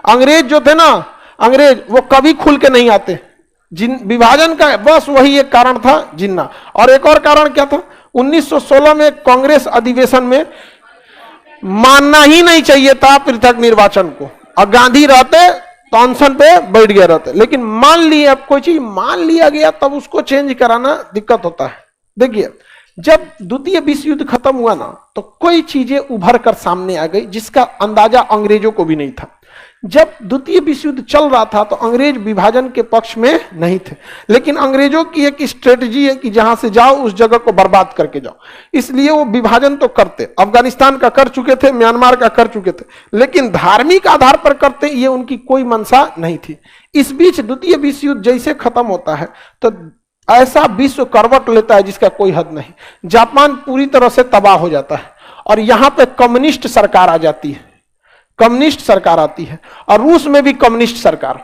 अंग्रेज जो थे ना, अंग्रेज वो कभी खुल के नहीं आते। जिन विभाजन का बस वही एक कारण था, जिन्ना। और एक और कारण क्या था, 1916 में कांग्रेस अधिवेशन में मानना ही नहीं चाहिए था पृथक निर्वाचन को, और गांधी रहते तो अनशन पे बैठ गए रहते, लेकिन मान लिए। अब कोई चीज मान लिया गया तब उसको चेंज कराना दिक्कत होता है। देखिए, जब द्वितीय विश्व युद्ध खत्म हुआ ना, तो कोई चीजें उभर कर सामने आ गई जिसका अंदाजा अंग्रेजों को भी नहीं था। जब द्वितीय विश्व युद्ध चल रहा था तो अंग्रेज विभाजन के पक्ष में नहीं थे, लेकिन अंग्रेजों की एक स्ट्रेटजी है कि जहां से जाओ उस जगह को बर्बाद करके जाओ, इसलिए वो विभाजन तो करते। अफगानिस्तान का कर चुके थे, म्यांमार का कर चुके थे, लेकिन धार्मिक आधार पर करते, ये उनकी कोई मंशा नहीं थी। इस बीच द्वितीय विश्व युद्ध जैसे खत्म होता है तो ऐसा विश्व करवट लेता है जिसका कोई हद नहीं। जापान पूरी तरह से तबाह हो जाता है और यहां पे कम्युनिस्ट सरकार आ जाती है, कम्युनिस्ट सरकार आती है। और रूस में भी कम्युनिस्ट सरकार।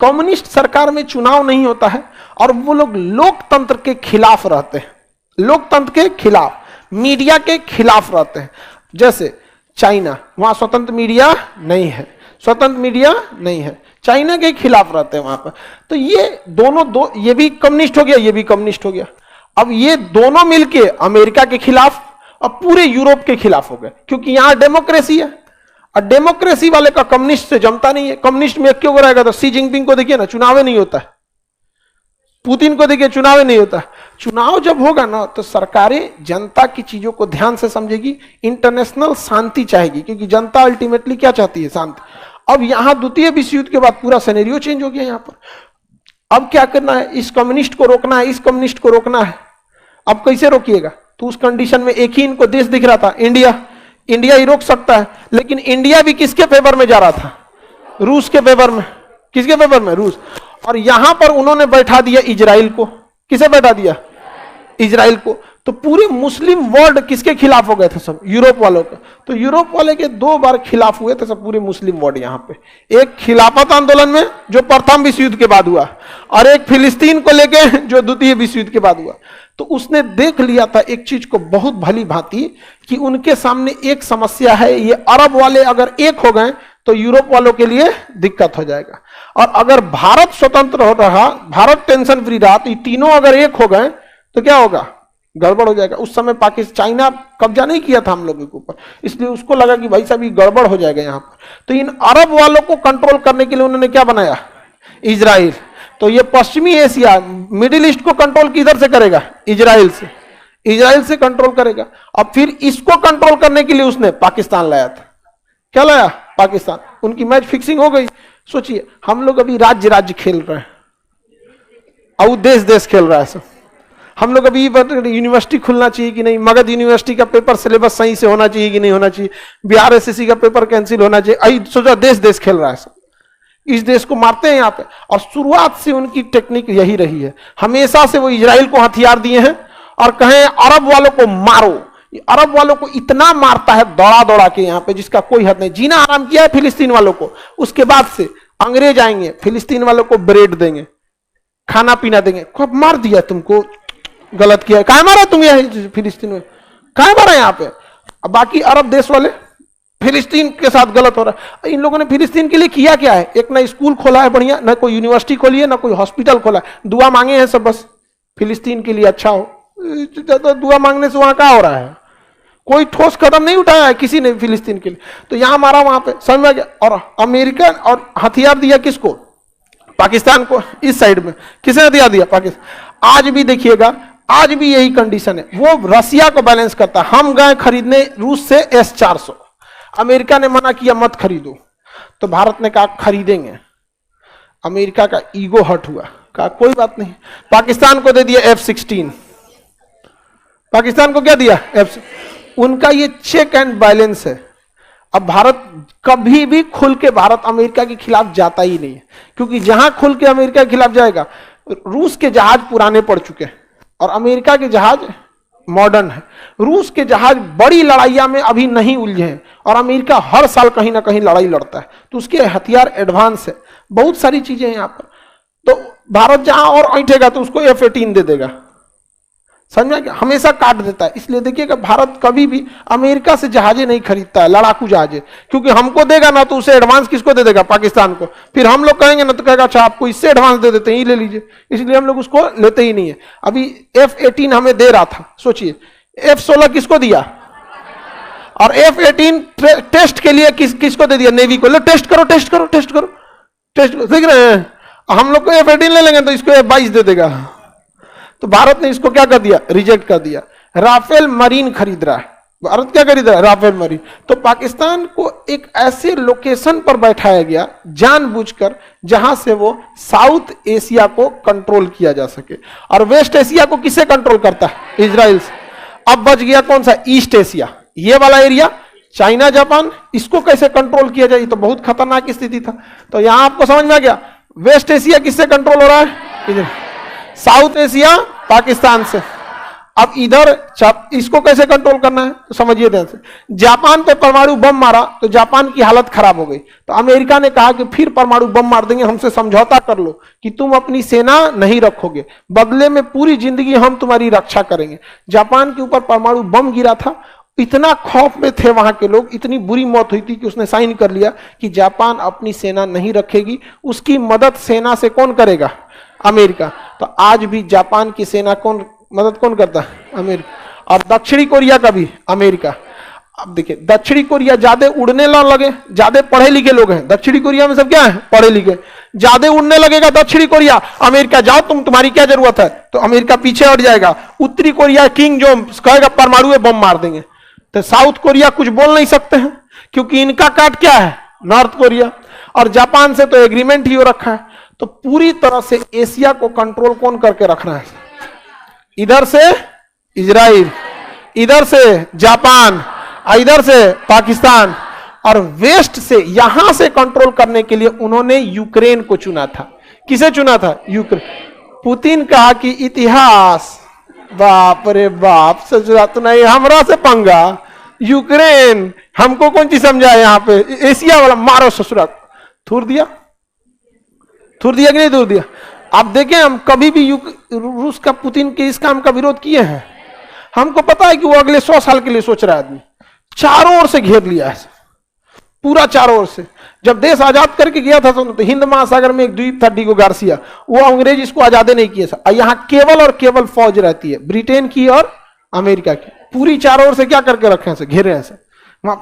कम्युनिस्ट सरकार में चुनाव नहीं होता है और वो लोग लोकतंत्र के खिलाफ रहते हैं, लोकतंत्र के खिलाफ, मीडिया के खिलाफ रहते हैं। जैसे चाइना, वहां स्वतंत्र मीडिया नहीं है, स्वतंत्र मीडिया नहीं है, चाइना के खिलाफ रहते हैं वहां पर। तो ये दोनों ये भी कम्युनिस्ट हो गया, ये भी कम्युनिस्ट हो गया। अब ये दोनों मिलके अमेरिका के खिलाफ और पूरे यूरोप के खिलाफ हो गए, क्योंकि यहां डेमोक्रेसी है और डेमोक्रेसी वाले का कम्युनिस्ट से जमता नहीं है। कम्युनिस्ट में क्यों रहेगा, तो शी जिनपिंग को देखिए ना, चुनाव नहीं होता है। पुतिन को देखिए, चुनाव नहीं होता। चुनाव जब होगा ना तो सरकारें जनता की चीजों को ध्यान से समझेगी, इंटरनेशनल शांति चाहेगी, क्योंकि जनता अल्टीमेटली क्या चाहती है, शांति। अब यहां द्वितीय विश्व युद्ध के बाद पूरा सिनेरियो चेंज हो गया यहां पर। अब क्या करना है, इस कम्युनिस्ट को रोकना है, इस कम्युनिस्ट को रोकना है। अब कैसे रोकिएगा, तो उस कंडीशन में एक ही इनको देश दिख रहा था, इंडिया। इंडिया ही रोक सकता है, लेकिन इंडिया भी किसके फेवर में जा रहा था, रूस के फेवर में। किसके फेवर में, रूस। और यहां पर उन्होंने बैठा दिया इजराइल को। किसे बैठा दिया, इजराइल को। तो पूरे मुस्लिम वर्ल्ड किसके खिलाफ हो गए थे, सब यूरोप वालों का। तो यूरोप वाले के 2 बार खिलाफ हुए थे सब पूरे मुस्लिम वर्ल्ड यहां पे। एक खिलाफत आंदोलन में जो प्रथम विश्व युद्ध के बाद हुआ, और एक फिलिस्तीन को लेके जो द्वितीय विश्व युद्ध के बाद हुआ। तो उसने देख लिया था एक चीज को बहुत भली भांति कि उनके सामने एक समस्या है, ये अरब वाले अगर एक हो गए तो यूरोप वालों के लिए दिक्कत हो जाएगा। और अगर भारत स्वतंत्र हो रहा, भारत टेंशन फ्री रहा, तो ये तीनों अगर एक हो गए तो क्या होगा, गड़बड़ हो जाएगा। उस समय पाकिस्तान, चाइना कब्जा नहीं किया था हम लोगों के ऊपर, इसलिए उसको लगा कि भाई साहब ये गड़बड़ हो जाएगा यहां पर। तो इन अरब वालों को कंट्रोल करने के लिए उन्होंने क्या बनाया, इजराइल। तो ये पश्चिमी एशिया, मिडिल ईस्ट को कंट्रोल किधर से करेगा, इजराइल से। इजराइल से कंट्रोल करेगा। अब फिर इसको कंट्रोल करने के लिए उसने पाकिस्तान लाया था। क्या लाया, पाकिस्तान। उनकी मैच फिक्सिंग हो गई। सोचिए, हम लोग अभी राज्य राज्य खेल रहे हैं और देश देश खेल रहा है सब। हम लोग अभी यूनिवर्सिटी खुलना चाहिए कि नहीं, मगध यूनिवर्सिटी का पेपर सिलेबस सही से होना चाहिए कि नहीं होना चाहिए, बिहार एसएससी का पेपर कैंसिल होना चाहिए, अभी सोचा देश देश खेल रहा है सब। इस देश को मारते हैं यहाँ पे। और शुरुआत से उनकी टेक्निक यही रही है, हमेशा से वो इजराइल को हथियार दिए हैं और कहें अरब वालों को मारो। अरब वालों को इतना मारता है दौड़ा दौड़ा के यहाँ पे, जिसका कोई हद नहीं। जीना आराम किया है फिलिस्तीन वालों को। उसके बाद से अंग्रेज आएंगे, फिलिस्तीन वालों को ब्रेड देंगे, खाना पीना देंगे। कब मार दिया तुमको, गलत किया, कहा मारा तुम यहाँ फिलिस्तीन में, कहा मारा यहाँ पे। अब बाकी अरब देश वाले फिलिस्तीन के साथ गलत हो रहा है। इन लोगों ने फिलिस्तीन के लिए किया क्या है, एक ना स्कूल खोला है बढ़िया, ना कोई यूनिवर्सिटी खोली है, ना कोई हॉस्पिटल खोला है। दुआ मांगे हैं सब, बस फिलिस्तीन के लिए अच्छा हो। तो दुआ मांगने से वहां क्या हो रहा है, कोई ठोस कदम नहीं उठाया है किसी ने फिलिस्तीन के लिए। तो यहां मारा, वहां पे समझ में गया। और अमेरिका और हथियार दिया किसको, पाकिस्तान को। इस साइड में किसने हथियार दिया, पाकिस्तान। आज भी देखिएगा, आज भी यही कंडीशन है। वो रसिया को बैलेंस करता। हम गए खरीदने रूस से S-400, अमेरिका ने मना किया मत खरीदो, तो भारत ने कहा खरीदेंगे। अमेरिका का ईगो हर्ट हुआ, कहा कोई बात नहीं। पाकिस्तान को दे दिया F-16। पाकिस्तान को क्या दिया, उनका ये चेक एंड बैलेंस है। अब भारत कभी भी खुल के भारत अमेरिका के खिलाफ जाता ही नहीं है, क्योंकि जहां खुल के अमेरिका के खिलाफ जाएगा, रूस के जहाज पुराने पड़ चुके हैं और अमेरिका के जहाज मॉडर्न है। रूस के जहाज बड़ी लड़ाइयां में अभी नहीं उलझे हैं और अमेरिका हर साल कहीं ना कहीं लड़ाई लड़ता है, तो उसके हथियार एडवांस है, बहुत सारी चीजें हैं यहाँ पर। तो भारत जहां और ऐठेगा तो उसको F-18 दे देगा, समझ में आ गया? हमेशा काट देता है। इसलिए देखिएगा भारत कभी भी अमेरिका से जहाजें नहीं खरीदता है, लड़ाकू जहाजें, क्योंकि हमको देगा ना तो उसे एडवांस किसको दे देगा? पाकिस्तान को। फिर हम लोग कहेंगे ना तो कहेगा अच्छा आपको इससे एडवांस दे देते हैं, ये ले लीजिए। इसलिए हम लोग उसको लेते ही नहीं है। अभी F-18 हमें दे रहा था, सोचिए F-16 किसको दिया, और F-18 टेस्ट के लिए किसको दे दिया? नेवी को। लो टेस्ट करो टेस्ट करो टेस्ट करो टेस्ट करो, देख रहे हैं? हम लोग को F-18 ले लेंगे तो इसको F-22 दे देगा। तो भारत ने इसको क्या कर दिया? रिजेक्ट कर दिया। राफेल मरीन खरीद रहा है भारत, क्या खरीद रहा है? Rafale Marine. तो पाकिस्तान को एक ऐसे लोकेशन पर बैठाया गया जानबूझकर जहां से वो साउथ एशिया को कंट्रोल किया जा सके। और वेस्ट एशिया को किससे कंट्रोल करता है? इजराइल से। अब बच गया कौन सा? ईस्ट एशिया, ये वाला एरिया, चाइना जापान। इसको कैसे कंट्रोल किया जाए? तो बहुत खतरनाक स्थिति था। तो यहां आपको समझ में आ गया वेस्ट एशिया किससे कंट्रोल हो रहा है? साउथ एशिया पाकिस्तान से। अब इधर इसको कैसे कंट्रोल करना है? तो समझिए ध्यान से। जापान पे परमाणु बम मारा तो जापान की हालत खराब हो गई। तो अमेरिका ने कहा कि फिर परमाणु बम मार देंगे, हमसे समझौता कर लो कि तुम अपनी सेना नहीं रखोगे, बदले में पूरी जिंदगी हम तुम्हारी रक्षा करेंगे। जापान के ऊपर परमाणु बम गिरा था, इतना खौफ में थे वहां के लोग, इतनी बुरी मौत हुई थी कि उसने साइन कर लिया कि जापान अपनी सेना नहीं रखेगी, उसकी मदद सेना से कौन करेगा? अमेरिका। तो आज भी जापान की सेना मदद कौन करता है? अमेरिका। और दक्षिणी कोरिया का भी अमेरिका। अब देखिए दक्षिणी कोरिया ज्यादा उड़ने ना लगे, ज्यादा पढ़े लिखे लोग हैं दक्षिणी कोरिया में, सब क्या है? पढ़े लिखे। ज्यादा उड़ने लगेगा दक्षिणी कोरिया, अमेरिका जाओ तुम्हारी क्या जरूरत है, तो अमेरिका पीछे हट जाएगा। उत्तरी कोरिया किंग जो कहेगा परमाणु बम मार देंगे। तो साउथ कोरिया कुछ बोल नहीं सकते हैं क्योंकि इनका काट क्या है? North Korea. और जापान से तो एग्रीमेंट ही हो रखा है। तो पूरी तरह से एशिया को कंट्रोल कौन करके रख रहा है? इधर से इजराइल, इधर से जापान, इधर से पाकिस्तान, और वेस्ट से यहां से कंट्रोल करने के लिए उन्होंने यूक्रेन को चुना था। किसे चुना था? यूक्रेन। पुतिन कहा कि इतिहास, बाप रे बाप, सचुरा तो नहीं, हमरा से पंगा, यूक्रेन हमको कौन चीज समझा है? यहाँ पे एशिया वाला मारो ससुरा। थूर दिया, थूर दिया कि नहीं थूर दिया? आप देखें हम कभी भी रूस का, पुतिन के इस काम का विरोध किए हैं? हमको पता है कि वो अगले 100 साल के लिए सोच रहा है। आदमी चारों ओर से घेर लिया है, पूरा चारों ओर से। जब देश आजाद करके गया था तो हिंद महासागर में एक द्वीप था डिगो गार्सिया, वो अंग्रेज इसको आजाद नहीं किए था। यहाँ केवल और केवल फौज रहती है, ब्रिटेन की और अमेरिका की। पूरी चारों ओर से क्या करके रखे हैं? घेरे हैं सर।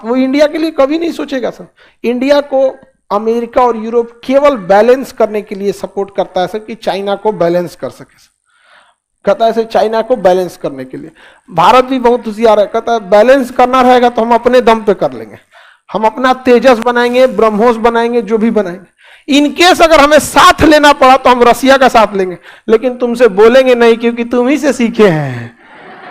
वो इंडिया के लिए कभी नहीं सोचेगा सर। इंडिया को अमेरिका और यूरोप केवल बैलेंस करने के लिए सपोर्ट करता है सर, कि चाइना को बैलेंस कर सके सर। कहता है चाइना को बैलेंस करने के लिए। भारत भी बहुत होशियार है, कहता है बैलेंस करना रहेगा तो हम अपने दम पे कर लेंगे, हम अपना तेजस बनाएंगे, ब्रह्मोस बनाएंगे, जो भी बनाएंगे। इनकेस अगर हमें साथ लेना पड़ा तो हम रसिया का साथ लेंगे, लेकिन तुमसे बोलेंगे नहीं क्योंकि तुम ही से सीखे हैं।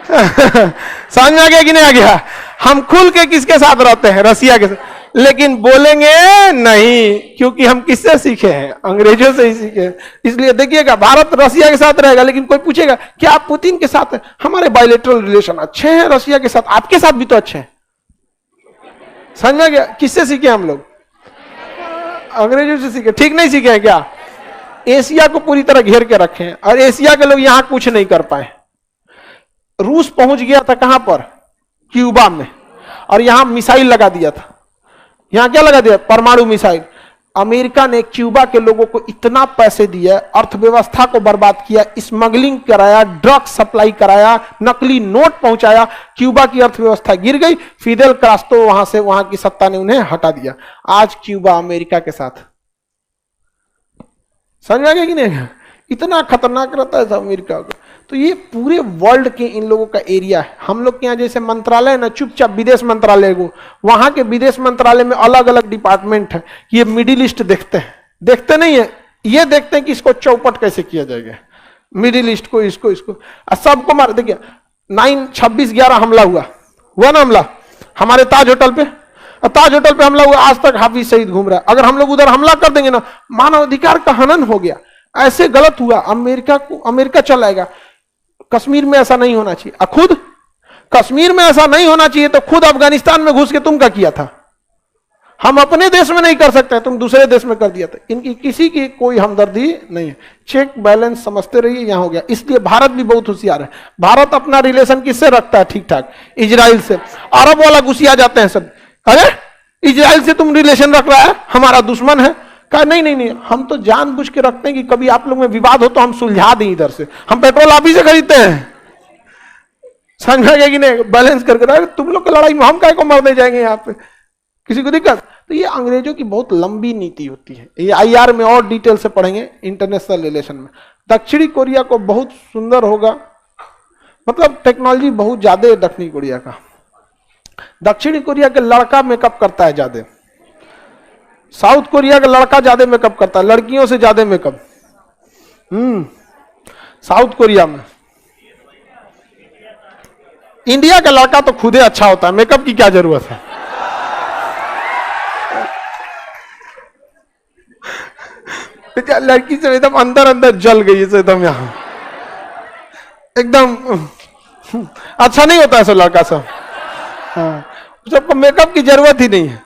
समझ में आ गया कि नहीं आ गया? हम खुल के किसके साथ रहते हैं? रसिया के साथ। लेकिन बोलेंगे नहीं क्योंकि हम किससे सीखे हैं? अंग्रेजों से ही सीखे हैं। इसलिए देखिएगा भारत रसिया के साथ रहेगा, लेकिन कोई पूछेगा क्या आप पुतिन के साथ हैं? हमारे बायलैटरल रिलेशन अच्छे हैं रसिया के साथ, आपके साथ भी तो अच्छे हैं। समझ में आ गया? किससे सीखे हम लोग? अंग्रेजों से सीखे। ठीक नहीं सीखे हैं क्या? एशिया को पूरी तरह घेर के रखे हैं और एशिया के लोग यहां कुछ नहीं कर पाए। रूस पहुंच गया था कहां पर? क्यूबा में, और यहां मिसाइल लगा दिया था। यहां क्या लगा दिया? परमाणु मिसाइल। अमेरिका ने क्यूबा के लोगों को इतना पैसे दिया, अर्थव्यवस्था को बर्बाद किया, स्मगलिंग कराया, ड्रग सप्लाई कराया, नकली नोट पहुंचाया, क्यूबा की अर्थव्यवस्था गिर गई। फिदेल कास्ट्रो वहां की सत्ता ने उन्हें हटा दिया। आज क्यूबा अमेरिका के साथ। समझ में आ गया कि नहीं? इतना खतरनाक रहता है अमेरिका का। तो ये पूरे वर्ल्ड के इन लोगों का एरिया है। हम लोग के यहाँ जैसे मंत्रालय है ना, चुपचाप विदेश मंत्रालय को, वहां के विदेश मंत्रालय में अलग अलग डिपार्टमेंट है। ये मिडिल ईस्ट देखते हैं, देखते नहीं है, ये देखते हैं कि इसको चौपट कैसे किया जाएगा, मिडिल ईस्ट को, इसको सबको मार। देखिए 9/26/11 हमला हुआ ना, हमला हमारे ताज होटल पे, ताज होटल पे हमला हुआ। आज तक हाफिज सईद घूम रहा है। अगर हम लोग उधर हमला कर देंगे ना, मानवाधिकार का हनन हो गया, ऐसे गलत हुआ। अमेरिका चल आएगा। कश्मीर में ऐसा नहीं होना चाहिए। खुद कश्मीर में ऐसा नहीं होना चाहिए तो खुद अफगानिस्तान में घुस के तुम क्या किया था? हम अपने देश में नहीं कर सकते, तुम दूसरे देश में कर दिया था। इनकी किसी की कोई हमदर्दी नहीं है। चेक बैलेंस समझते रहिए, यहां हो गया। इसलिए भारत भी बहुत होशियार है। भारत अपना रिलेशन किससे रखता है ठीक ठाक? इजराइल से। अरब वाला घुसिया जाते हैं सब, अरे इजराइल से तुम रिलेशन रख रहा है, हमारा दुश्मन है। कहा नहीं नहीं नहीं, हम तो जानबूझ के रखते हैं कि कभी आप लोग में विवाद हो तो हम सुलझा दें इधर से। हम पेट्रोल आप ही से खरीदते हैं, समझा गया कि नहीं? बैलेंस करके तुम लोग की लड़ाई में हम काहे को मरने जाएंगे यहाँ पे, किसी को दिक्कत? तो ये अंग्रेजों की बहुत लंबी नीति होती है। ये आईआर में और डिटेल से पढ़ेंगे, इंटरनेशनल रिलेशन में। दक्षिणी कोरिया को बहुत सुंदर होगा, मतलब टेक्नोलॉजी बहुत ज्यादा है दक्षिणी कोरिया का। दक्षिणी कोरिया के लड़का मेकअप करता है ज्यादा, साउथ कोरिया का लड़का ज्यादा मेकअप करता है, लड़कियों से ज्यादा मेकअप साउथ कोरिया में। इंडिया का लड़का तो खुदे अच्छा होता है, मेकअप की क्या जरूरत है? लड़की से एकदम अंदर अंदर जल गई है एकदम, यहां एकदम अच्छा नहीं होता है सब लड़का सब। हाँ, सबको मेकअप की जरूरत ही नहीं है।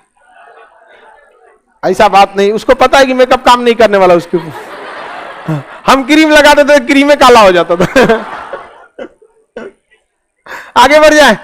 ऐसा बात नहीं, उसको पता है कि मेकअप काम नहीं करने वाला उसके ऊपर। हम क्रीम लगाते थे, क्रीम में काला हो जाता था। आगे बढ़ जाए।